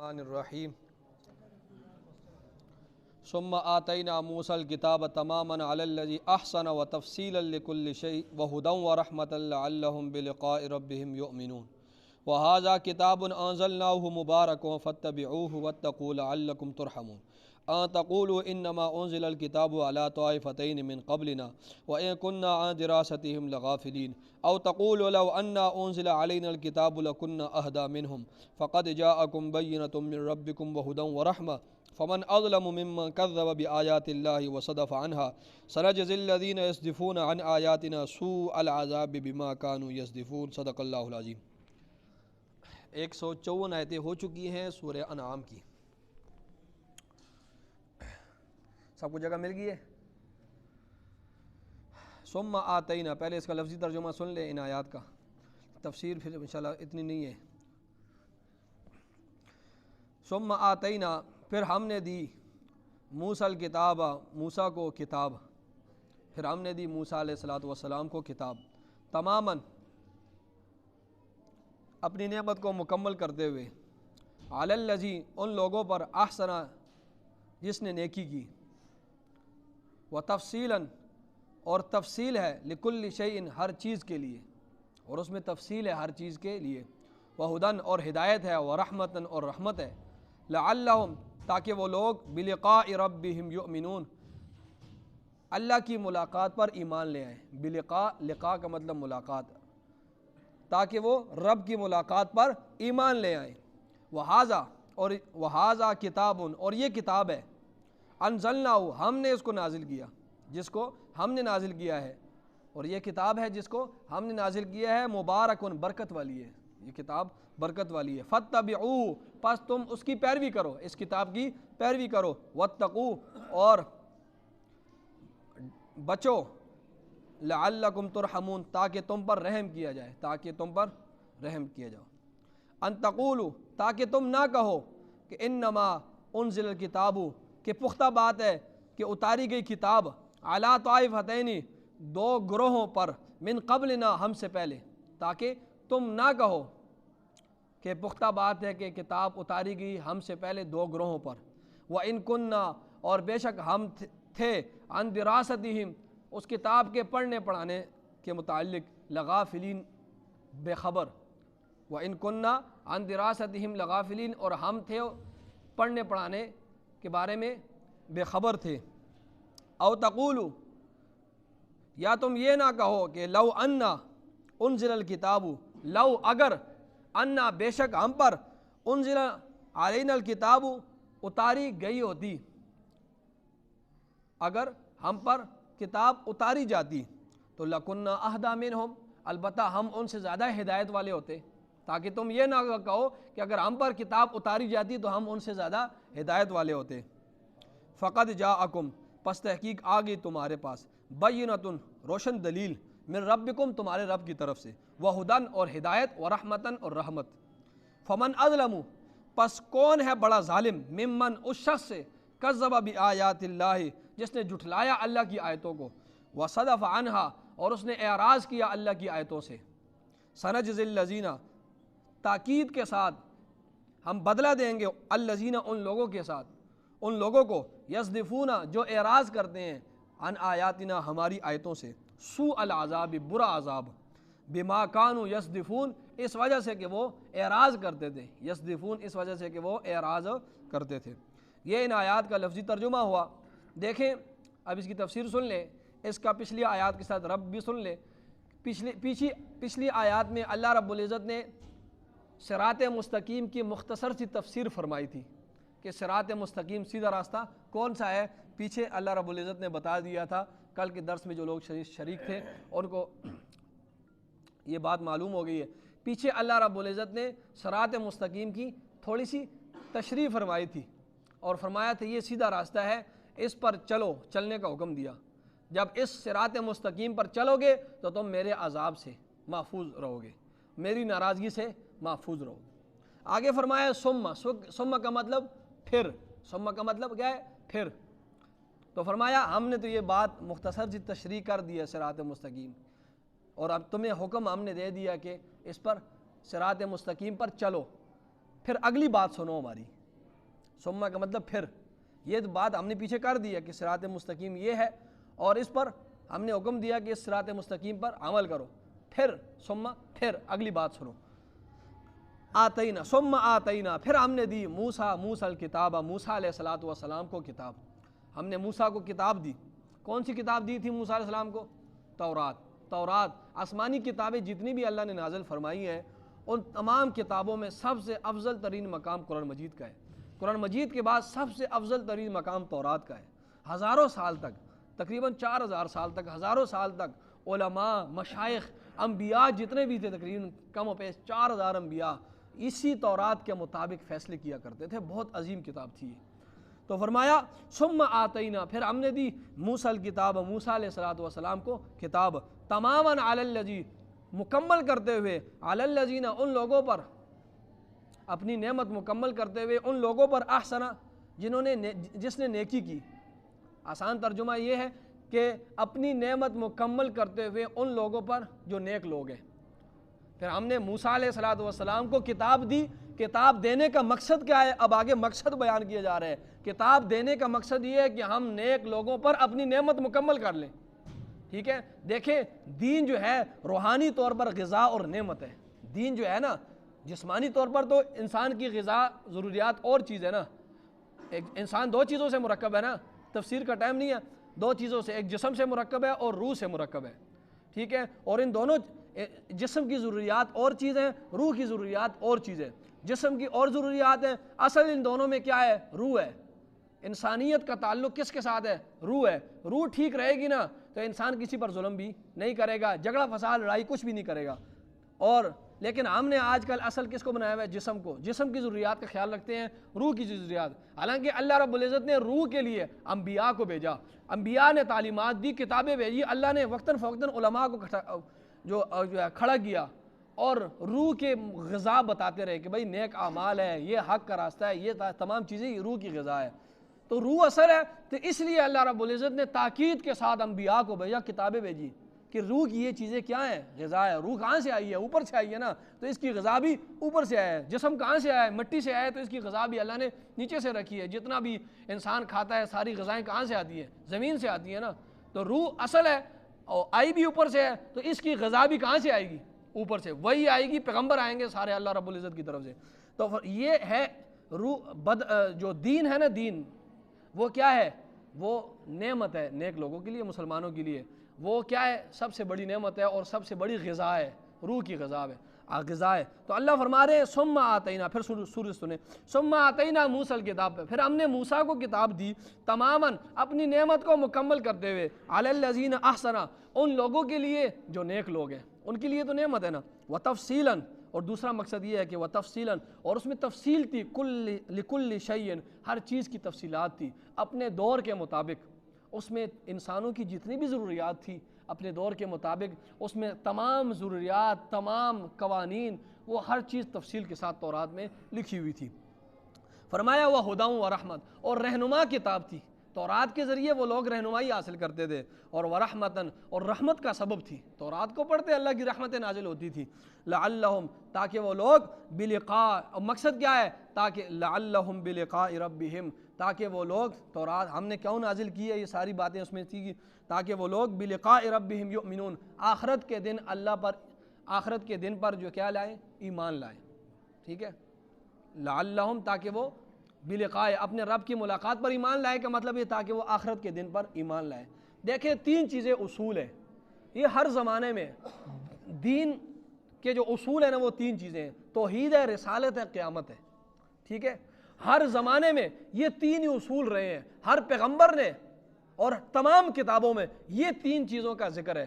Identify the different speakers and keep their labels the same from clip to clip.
Speaker 1: الرحمن الرحیم ثم آتینا موسیٰ الکتاب تماما علی الذی احسن وتفصیلا لکل شیء وہدی ورحمۃ لعلہم بلقاء ربہم یؤمنون وہذا کتاب انزلناہ مبارک فاتبعوہ واتقوا لعلکم ترحمون ان تقولوا انما انزل الكتاب على طائفتين من قبلنا وان كنا عن دراستهم لغافلين او تقولوا لو ان انزل علينا الكتاب لكنا اهدى منهم فقد جاءكم بينة من ربكم وهدى ورحمة فمن اظلم ممن كذب بآيات الله وصدف عنها سنجزي الذين يصدفون عن آياتنا سوء العذاب بما كانوا يصدفون صدق اللہ العظیم۔ 154 آیتیں ہو چکی ہیں سورہ انعام کی۔ سب کو جگہ مل گئی ہے؟ ثم آتینا، پہلے اس کا لفظی ترجمہ سن لیں ان آیات کا، تفسیر پھر انشاءاللہ اتنی نہیں ہے۔ ثم آتینا، پھر ہم نے دی موسیٰ الکتاب، موسیٰ کو کتاب، پھر ہم نے دی موسیٰ علیہ السلام کو کتاب، تماماً اپنی نعمت کو مکمل کرتے ہوئے، علی الذی، ان لوگوں پر، احسن، جس نے نیکی کی، وتفصیلاً، اور تفصیل ہے، لکل شیء، ہر چیز کے لیے، اور اس میں تفصیل ہے ہر چیز کے لیے، وہدن، اور ہدایت ہے، ورحمتاً، اور رحمت ہے، لعلہم، تاکہ وہ لوگ بلقاء ربہم یؤمنون، اللہ کی ملاقات پر ایمان لے آئیں۔ بلقاء، لقاء کا مطلب ملاقات، تاکہ وہ رب کی ملاقات پر ایمان لے آئیں۔ وہذا کتاب، اور یہ کتاب ہے، انزلناہ، ہم نے اس کو نازل کیا، جس کو ہم نے نازل کیا ہے، اور یہ کتاب ہے جس کو ہم نے نازل کیا ہے، مبارکن، برکت والی ہے، یہ کتاب برکت والی ہے، فاتبعوہ، پس تم اس کی پیروی کرو، اس کتاب کی پیروی کرو، واتقوا، اور بچو، لعلکم ترحمون، تاکہ تم پر رحم کیا جائے، تاکہ تم پر رحم کیا جائے۔ ان تقولوا، تاکہ تم نہ کہو کہ انما انزل الکتاب، کہ پختہ بات ہے کہ اتاری گئی کتاب، علی طائفتین، دو گروہوں پر، من قبلنا، ہم سے پہلے، تاکہ تم نہ کہو کہ پختہ بات ہے کہ کتاب اتاری گئی ہم سے پہلے دو گروہوں پر، وَإِن كُنَّا، اور بے شک ہم تھے، عن دراستہم، اس کتاب کے پڑھنے پڑھانے کے متعلق، لغافلین، بے خبر، وَإِن كُنَّا عن دراستہم لغافلین، اور ہم تھے پڑھنے پڑھانے کے بارے میں بے خبر تھے۔ او تقولو، یا تم یہ نہ کہو کہ لو انا انزل الکتاب، لو، اگر، انا، بے شک ہم پر، انزل علینا الکتاب، اتاری گئی ہوتی، اگر ہم پر کتاب اتاری جاتی تو لکنا اہدی منہم، البتہ ہم ان سے زیادہ ہدایت والے ہوتے، تاکہ تم یہ نہ کہو کہ اگر ہم پر کتاب اتاری جاتی تو ہم ان سے زیادہ ہدایت والے ہوتے۔ فقد جاءکم، پس تحقیق آ گئی تمہارے پاس، بینۃ، روشن دلیل، من ربکم، تمہارے رب کی طرف سے، وہدن، اور ہدایت، ورحمتاً، اور رحمت۔ فمن اظلم، پس کون ہے بڑا ظالم، ممن، اس شخص سے، کذب بآیات اللہ، جس نے جھٹلایا اللہ کی آیتوں کو، وصدف عنہا، اور اس نے اعراض کیا اللہ کی آیتوں سے۔ سنجزی الذین، تاکید کے ساتھ ہم بدلہ دیں گے، الذین، ان لوگوں کے ساتھ، ان لوگوں کو، یصدفون، جو اعراض کرتے ہیں، عن آیاتنا، ہماری آیتوں سے، سوء العذاب، برا عذاب، بما کانوا یصدفون، اس وجہ سے کہ وہ اعراض کرتے تھے، یصدفون، اس وجہ سے کہ وہ اعراض کرتے تھے۔ یہ ان آیات کا لفظی ترجمہ ہوا۔ دیکھیں اب اس کی تفسیر سن لیں، اس کا پچھلی آیات کے ساتھ رب بھی سن لیں۔ پچھلی آیات میں اللہ رب العزت نے صراط مستقیم کی مختصر سی تفسیر فرمائی تھی کہ صراط مستقیم، سیدھا راستہ کون سا ہے، پیچھے اللہ رب العزت نے بتا دیا تھا۔ کل کے درس میں جو لوگ شریک تھے ان کو یہ بات معلوم ہو گئی ہے۔ پیچھے اللہ رب العزت نے صراط مستقیم کی تھوڑی سی تشریح فرمائی تھی اور فرمایا تھا یہ سیدھا راستہ ہے، اس پر چلو، چلنے کا حکم دیا۔ جب اس صراط مستقیم پر چلو گے تو تم میرے عذاب سے محفوظ رہو گے، میری ناراضگی سے محفوظ رہو گے۔ آگے فرمایا ثم کا مطلب پھر، ثم کا مطلب کیا ہے، پھر۔ تو فرمایا ہم نے تو یہ بات مختصر سی تشریح کر دی ہے صراط مستقیم، اور اب تمہیں حکم ہم نے دے دیا کہ اس پر صراط مستقیم پر چلو۔ پھر اگلی بات سنو ہماری. ثم کا مطلب پھر. یہ بات ہم نے پیچھے کر دی ہے کہ صراط مستقیم یہ ہے اور اس پر ہم نے حکم دیا کہ اس صراط مستقیم پر عمل کرو. پھر ثم پھر اگلی بات سنو. آتینا ثم آتینا پھر ہم نے دی موسیٰ الکتاب موسیٰ علیہ الصلوۃ والسلام کو کتاب. ہم نے موسیٰ کو کتاب دی. کون سی کتاب دی تھی موسیٰ علیہ السلام کو؟ تورات. آسمانی کتابیں جتنی بھی اللہ نے نازل فرمائی ہیں ان تمام کتابوں میں سب سے افضل ترین مقام قرآن مجید کا ہے. قرآن مجید کے بعد سب سے افضل ترین مقام تورات کا ہے. ہزاروں سال تک، تقریباً 4000 سال تک، ہزاروں سال تک علماء، مشائخ، انبیاء جتنے بھی تھے، تقریباً کم و بیش 4000 انبیاء اسی تورات کے مطابق فیصلے کیا کرتے تھے. بہت عظیم کتاب تھی یہ. تو فرمایا ثم آتینا پھر ہم نے دی موسیٰ الکتاب موسیٰ علیہ الصلوۃ والسلام کو کتاب تماماً علی الذی مکمل کرتے ہوئے علی الذین ان لوگوں پر، اپنی نعمت مکمل کرتے ہوئے ان لوگوں پر احسنا جس نے نیکی کی. آسان ترجمہ یہ ہے کہ اپنی نعمت مکمل کرتے ہوئے ان لوگوں پر جو نیک لوگ ہیں. پھر ہم نے موسیٰ علیہ الصلوۃ والسلام کو کتاب دی. کتاب دینے کا مقصد کیا ہے؟ اب آگے مقصد بیان کیا جا رہا ہے. کتاب دینے کا مقصد یہ ہے کہ ہم نیک لوگوں پر اپنی نعمت مکمل کر لیں. ٹھیک ہے. دیکھیں دین جو ہے روحانی طور پر غذا اور نعمت ہے. دین جو ہے نا جسمانی طور پر تو انسان کی غذا ضروریات اور چیز ہے نا. ایک انسان دو چیزوں سے مرکب ہے نا. تفسیر کا ٹائم نہیں ہے. دو چیزوں سے، ایک جسم سے مرکب ہے اور روح سے مرکب ہے. ٹھیک ہے. اور ان دونوں جسم کی ضروریات اور چیزیں، روح کی ضروریات اور چیزیں. جسم کی اور ضروریات ہیں، اصل ان دونوں میں کیا ہے؟ روح ہے. انسانیت کا تعلق کس کے ساتھ ہے؟ روح ہے. روح ٹھیک رہے گی نا تو انسان کسی پر ظلم بھی نہیں کرے گا، جھگڑا فساد لڑائی کچھ بھی نہیں کرے گا. اور لیکن ہم نے آج کل اصل کس کو بنایا ہوا ہے؟ جسم کو. جسم کی ضروریات کا خیال رکھتے ہیں، روح کی ضروریات. حالانکہ اللہ رب العزت نے روح کے لیے انبیاء کو بھیجا، انبیاء نے تعلیمات دی، کتابیں بھیجی. اللہ نے وقتاً فوقتاً علماء کو جو کھڑا کیا اور روح کے غذا بتاتے رہے کہ بھئی نیک اعمال ہے، یہ حق کا راستہ ہے، یہ تمام چیزیں روح کی غذا ہے. تو روح اثر ہے. تو اس لیے اللہ رب العزت نے تاکید کے ساتھ انبیاء کو بھیجا، کتابیں بھیجی کہ روح کی یہ چیزیں کیا ہیں؟ غذا ہے. روح کہاں سے آئی ہے؟ اوپر سے آئی ہے نا. تو اس کی غذا بھی اوپر سے آیا ہے. جسم کہاں سے آیا ہے؟ مٹی سے آیا ہے. تو اس کی غذا بھی اللہ نے نیچے سے رکھی ہے. جتنا بھی انسان کھاتا ہے ساری غذائیں کہاں سے آتی ہیں؟ زمین سے آتی ہیں نا. تو روح اصل ہے اور آئی بھی اوپر سے ہے. تو اس کی غذا بھی کہاں سے آئے گی؟ اوپر سے. وہی آئے گی، پیغمبر آئیں گے سارے اللہ رب العزت کی طرف سے. تو یہ ہے روح. جو دین ہے نا، دین وہ کیا ہے؟ وہ نعمت ہے نیک لوگوں کے لیے، مسلمانوں کے لیے. وہ کیا ہے؟ سب سے بڑی نعمت ہے اور سب سے بڑی غذا ہے. روح کی غذا ہے. تو اللہ فرما رہے ہیں ثم آتینا. پھر سورہ سنیں. ثم آتینا موسیٰ الکتاب پہ پھر ہم نے موسیٰ کو کتاب دی تماماً اپنی نعمت کو مکمل کرتے ہوئے علی الذین احسنا ان لوگوں کے لیے جو نیک لوگ ہیں. ان کے لیے تو نعمت ہے نا. وتفصیلاً اور دوسرا مقصد یہ ہے کہ وتفصیلاً اور اس میں تفصیل تھی. لکل شیء ہر چیز کی تفصیلات تھی اپنے دور کے مطابق. اس میں انسانوں کی جتنی بھی ضروریات تھی اپنے دور کے مطابق اس میں تمام ضروریات، تمام قوانین، وہ ہر چیز تفصیل کے ساتھ تورات میں لکھی ہوئی تھی. فرمایا وہدی ورحمت اور رہنما کتاب تھی. تورات کے ذریعے وہ لوگ رہنمائی حاصل کرتے تھے. اور ورحمتاً اور رحمت کا سبب تھی. تورات کو پڑھتے اللہ کی رحمتیں نازل ہوتی تھی. لعلہم تاکہ وہ لوگ بلقاء، اور مقصد کیا ہے؟ تاکہ لعلہم بلقاء ربہم تاکہ وہ لوگ، تورات ہم نے کیوں نازل کی ہے یہ ساری باتیں اس میں تھی تاکہ وہ لوگ بلقاء ربہم یؤمنون آخرت کے دن اللہ پر، آخرت کے دن پر جو کیا لائیں؟ ایمان لائیں. ٹھیک ہے. لعلہم تاکہ وہ بلقاء اپنے رب کی ملاقات پر ایمان لائے کا مطلب یہ تاکہ وہ آخرت کے دن پر ایمان لائے. دیکھیں 3 چیزیں اصول ہیں. یہ ہر زمانے میں دین کے جو اصول ہیں نا وہ 3 چیزیں ہیں. توحید ہے، رسالت ہے، قیامت ہے. ٹھیک ہے. ہر زمانے میں یہ 3 ہی اصول رہے ہیں. ہر پیغمبر نے اور تمام کتابوں میں یہ 3 چیزوں کا ذکر ہے.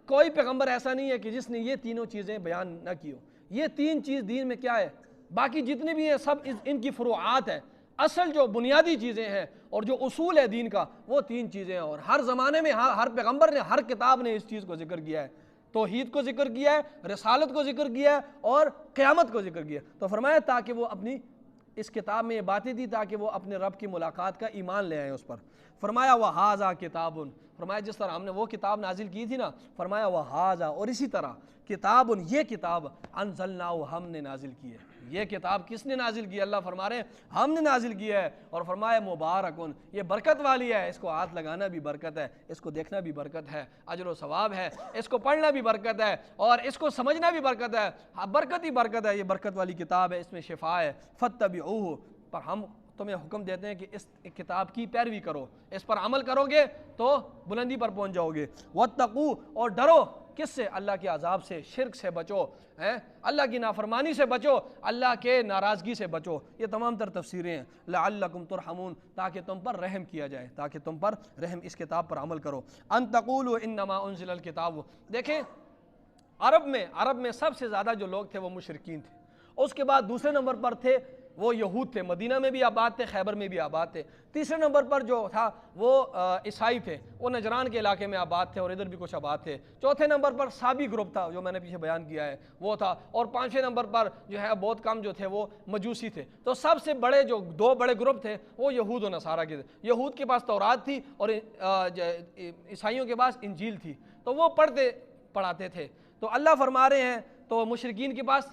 Speaker 1: کوئی پیغمبر ایسا نہیں ہے کہ جس نے یہ تینوں چیزیں بیان نہ کی ہو. یہ 3 چیز دین میں کیا ہے؟ باقی جتنے بھی ہیں سب ان کی فروعات ہے. اصل جو بنیادی چیزیں ہیں اور جو اصول ہے دین کا وہ 3 چیزیں ہیں. اور ہر زمانے میں ہر پیغمبر نے، ہر کتاب نے اس چیز کو ذکر کیا ہے. توحید کو ذکر کیا ہے، رسالت کو ذکر کیا ہے اور قیامت کو ذکر کیا ہے. تو فرمایا تاکہ وہ اپنی اس کتاب میں یہ باتیں تھی تاکہ وہ اپنے رب کی ملاقات کا ایمان لے آئیں اس پر. فرمایا وَهَذَا کتاب، فرمایا جس طرح ہم نے وہ کتاب نازل کی تھی نا، فرمایا وَهَذَا اور اسی طرح کتاب، یہ کتاب انزلناہ ہم نے نازل کی ہے. یہ کتاب کس نے نازل کی؟ اللہ فرما رہے ہیں ہم نے نازل کیا ہے، اور فرمایا مبارکن، یہ برکت والی ہے، اس کو ہاتھ لگانا بھی برکت ہے، اس کو دیکھنا بھی برکت ہے، اجر و ثواب ہے، اس کو پڑھنا بھی برکت ہے، اور اس کو سمجھنا بھی برکت ہے، برکت ہی برکت ہے، یہ برکت والی کتاب ہے، اس میں شفا ہے، فاتبعوہ، پر ہم تمہیں حکم دیتے ہیں کہ اس کتاب کی پیروی کرو، اس پر عمل کرو گے تو بلندی پر پہنچ جاؤ گے، واتقوا، اور ڈرو کس سے؟ اللہ کے عذاب سے، شرک سے بچو، اللہ کی نافرمانی سے بچو، اللہ کے ناراضگی سے بچو، یہ تمام تر تفسیریں ہیں، لعلکم ترحمون، تاکہ تم پر رحم کیا جائے، تاکہ تم پر رحم، اس کتاب پر عمل کرو، ان تقولوا انما انزل الکتاب۔ دیکھیں عرب میں سب سے زیادہ جو لوگ تھے وہ مشرکین تھے، اس کے بعد دوسرے نمبر پر تھے وہ یہود تھے، مدینہ میں بھی آباد تھے، خیبر میں بھی آباد تھے، تیسرے نمبر پر جو تھا وہ عیسائی تھے، وہ نجران کے علاقے میں آباد تھے اور ادھر بھی کچھ آباد تھے، چوتھے نمبر پر صابی گروپ تھا جو میں نے پیچھے بیان کیا ہے وہ تھا، اور پانچویں نمبر پر جو ہے بہت کم جو تھے وہ مجوسی تھے۔ تو سب سے بڑے جو دو بڑے گروپ تھے وہ یہود و نصارہ کے تھے، یہود کے پاس تورات تھی اور عیسائیوں کے پاس انجیل تھی، تو وہ پڑھتے پڑھاتے تھے۔ تو اللہ فرما رہے ہیں تو مشرکین کے پاس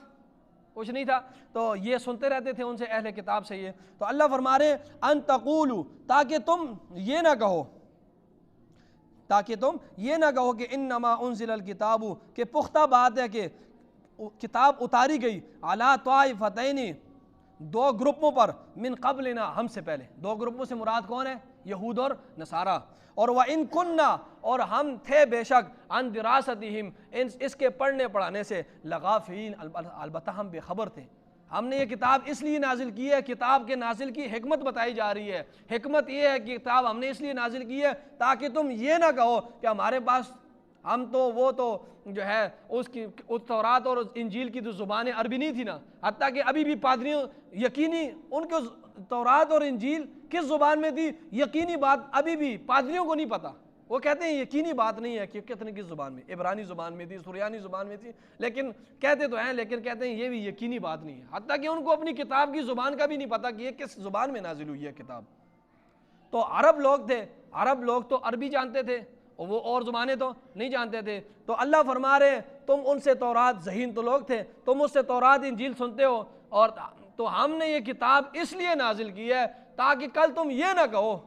Speaker 1: کچھ نہیں تھا، تو یہ سنتے رہتے تھے ان سے، اہل کتاب سے یہ، تو اللہ فرما رہے ہیں ان تقولوا، تاکہ تم یہ نہ کہو کہ انما انزل الکتاب، کہ پختہ بات ہے کہ کتاب اتاری گئی، علی طائفتین، دو گروپوں پر، من قبلنا، ہم سے پہلے، دو گروپوں سے مراد کون ہے؟ یہود اور نصارہ، اور وَإِن كُنَّا، اور ہم تھے بے شک، عن دراستہم، اس کے پڑھنے پڑھانے سے، لغافلین، البتہ ہم بے خبر تھے۔ ہم نے یہ کتاب اس لیے نازل کی ہے، کتاب کے نازل کی حکمت بتائی جا رہی ہے، حکمت یہ ہے کہ کتاب ہم نے اس لیے نازل کی ہے تاکہ تم یہ نہ کہو کہ ہمارے پاس، ہم تو وہ تو جو ہے اس تورات اور انجیل کی تو زبان عربی نہیں تھی نا، حتیٰ کہ ابھی بھی پادریوں یقینی ان کو تورات اور انجیل کس زبان میں تھی، یقینی بات ابھی بھی پادریوں کو نہیں پتا، وہ کہتے ہیں یقینی بات نہیں ہے کہ کتنے کس زبان میں، عبرانی زبان میں تھی، سریانی زبان میں تھی، لیکن کہتے تو ہیں، لیکن کہتے ہیں یہ بھی یقینی بات نہیں ہے، حتیٰ کہ ان کو اپنی کتاب کی زبان کا بھی نہیں پتا کہ یہ کس زبان میں نازل ہوئی ہے کتاب۔ تو عرب لوگ تھے، عرب لوگ تو عربی جانتے تھے، وہ اور زبانیں تو نہیں جانتے تھے، تو اللہ فرما رہے ہیں تم ان سے تورات، ذہین تو لوگ تھے، تم اس سے تورات انجیل سنتے ہو، اور تو ہم نے یہ کتاب اس لیے نازل کی ہے تاکہ کل تم یہ نہ کہو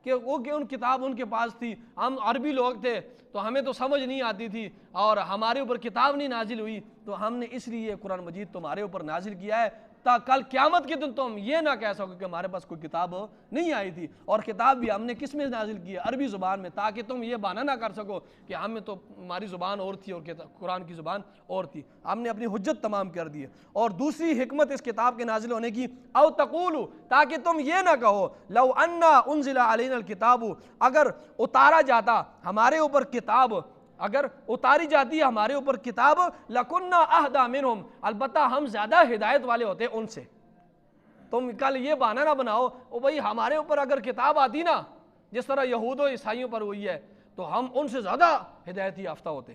Speaker 1: کہ وہ کہ ان کتاب ان کے پاس تھی، ہم عربی لوگ تھے تو ہمیں تو سمجھ نہیں آتی تھی اور ہمارے اوپر کتاب نہیں نازل ہوئی، تو ہم نے اس لیے قرآن مجید تمہارے اوپر نازل کیا ہے تا کل قیامت کے دن تم یہ نہ کہہ سکو کہ ہمارے پاس کوئی کتاب نہیں آئی تھی، اور کتاب بھی ہم نے کس میں نازل کی ہے؟ عربی زبان میں، تاکہ تم یہ بہانہ نہ کر سکو کہ ہمیں تو ہماری زبان اور تھی اور قرآن کی زبان اور تھی، ہم نے اپنی حجت تمام کر دی ہے۔ اور دوسری حکمت اس کتاب کے نازل ہونے کی، او تقولوا، تاکہ تم یہ نہ کہو، لو انا انزل علینا الکتاب، اگر اتارا جاتا ہمارے اوپر کتاب، اگر اتاری جاتی ہے ہمارے اوپر کتاب، لَكُنَّا أَهْدَى مِنْهُمْ، البتہ ہم زیادہ ہدایت والے ہوتے ان سے۔ تم کل یہ بہانہ نہ بناؤ او بھئی ہمارے اوپر اگر کتاب آتی نا جس طرح یہود و عیسائیوں پر ہوئی ہے تو ہم ان سے زیادہ ہدایت یافتہ ہوتے۔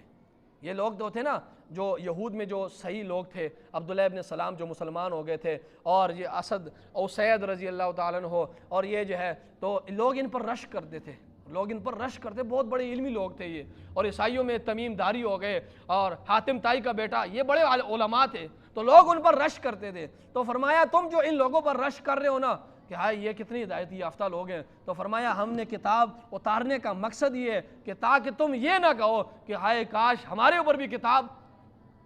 Speaker 1: یہ لوگ تو تھے نا جو یہود میں جو صحیح لوگ تھے، عبداللہ ابن سلام جو مسلمان ہو گئے تھے، اور یہ اسد او سید رضی اللہ تعالیٰ عنہ، اور یہ جو ہے تو لوگ ان پر رشک کرتے تھے، لوگ ان پر رشک کرتے، بہت بڑے علمی لوگ تھے یہ، اور عیسائیوں میں تمیم داری ہو گئے اور حاتم طائی کا بیٹا، یہ بڑے علماء تھے، تو لوگ ان پر رشک کرتے تھے۔ تو فرمایا تم جو ان لوگوں پر رشک کر رہے ہو نا کہ ہائے یہ کتنی ہدایت یافتہ لوگ ہیں، تو فرمایا ہم نے کتاب اتارنے کا مقصد یہ ہے کہ تاکہ تم یہ نہ کہو کہ ہائے کاش ہمارے اوپر بھی کتاب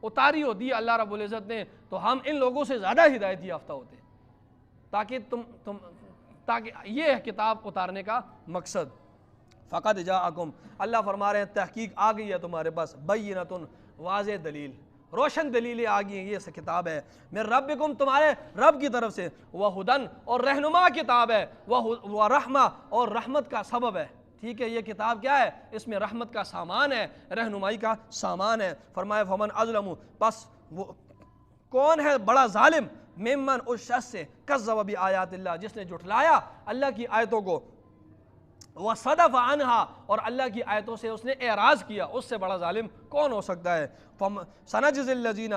Speaker 1: اتاری ہوتی ہے اللہ رب العزت نے تو ہم ان لوگوں سے زیادہ ہدایت یافتہ ہوتے، تاکہ یہ ہے کتاب اتارنے کا مقصد۔ فقط جاءکم، اللہ فرما رہے ہیں تحقیق آ گئی ہے تمہارے پاس، بینۃ، واضح دلیل، روشن دلیلیں آ گئی ہیں، یہ کتاب ہے من ربکم، تمہارے رب کی طرف سے، وہدن، اور رہنما کتاب ہے، ورحمہ، اور رحمت کا سبب ہے۔ ٹھیک ہے، یہ کتاب کیا ہے؟ اس میں رحمت کا سامان ہے، رہنمائی کا سامان ہے۔ فرمایا فمن اظلم، بس وہ کون ہے بڑا ظالم، ممن، اس شخص سے، کذب بآیات اللہ، جس نے جھٹلایا اللہ کی آیتوں کو، وصدف عنہا، اور اللہ کی آیتوں سے اس نے اعراض کیا، اس سے بڑا ظالم کون ہو سکتا ہے؟ سنجزی الذین،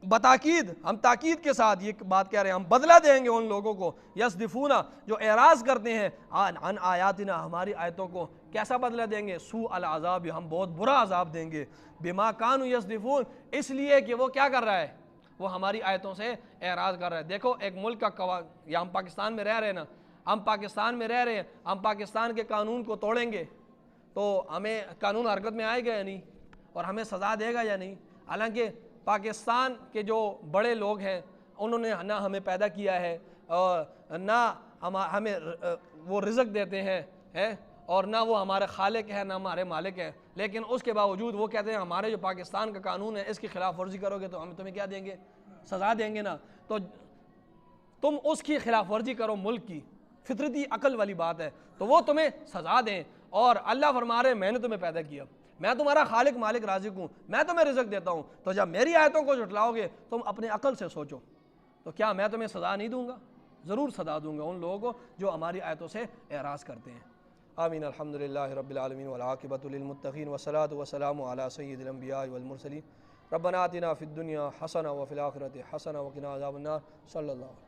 Speaker 1: بتاکید ہم تاکید کے ساتھ یہ بات کہہ رہے ہیں، ہم بدلہ دیں گے ان لوگوں کو، یصدفون، جو اعراض کرتے ہیں، عن آیاتنا، ہماری آیتوں کو، کیسا بدلہ دیں گے؟ سوء العذاب، ہم بہت برا عذاب دیں گے، بما کانوا یصدفون، اس لیے کہ وہ کیا کر رہا ہے؟ وہ ہماری آیتوں سے اعراض کر رہے ہیں۔ دیکھو ایک ملک کا یا ہم پاکستان میں رہ رہے ہیں نا، ہم پاکستان میں رہ رہے ہیں، ہم پاکستان کے قانون کو توڑیں گے تو ہمیں قانون حرکت میں آئے گا یا نہیں، اور ہمیں سزا دے گا یا نہیں؟ حالانکہ پاکستان کے جو بڑے لوگ ہیں انہوں نے نہ ہمیں پیدا کیا ہے اور نہ ہمیں وہ رزق دیتے ہیں اور نہ وہ ہمارے خالق ہے نہ ہمارے مالک ہے، لیکن اس کے باوجود وہ کہتے ہیں ہمارے جو پاکستان کا قانون ہے اس کی خلاف ورزی کرو گے تو ہم تمہیں کیا دیں گے؟ سزا دیں گے نا۔ تو تم اس کی خلاف ورزی کرو، ملک کی فطرتی عقل والی بات ہے، تو وہ تمہیں سزا دیں۔ اور اللہ فرما رہے ہیں میں نے تمہیں پیدا کیا، میں تمہارا خالق مالک رازق ہوں، میں تمہیں رزق دیتا ہوں، تو جب میری آیتوں کو جھٹلاؤ گے تم اپنے عقل سے سوچو تو کیا میں تمہیں سزا نہیں دوں گا؟ ضرور سزا دوں گا ان لوگوں کو جو ہماری آیتوں سے اعراض کرتے ہیں۔ آمین۔ الحمدللہ رب العالمین والعاقبۃ للمتقین والصلاۃ والسلام علی سید الانبیاء والمرسلین ربنا آتنا فی الدنیا حسنہ وفی الآخرۃ حسنہ وقنا عذاب النار۔ صلی اللہ علیہ وسلم۔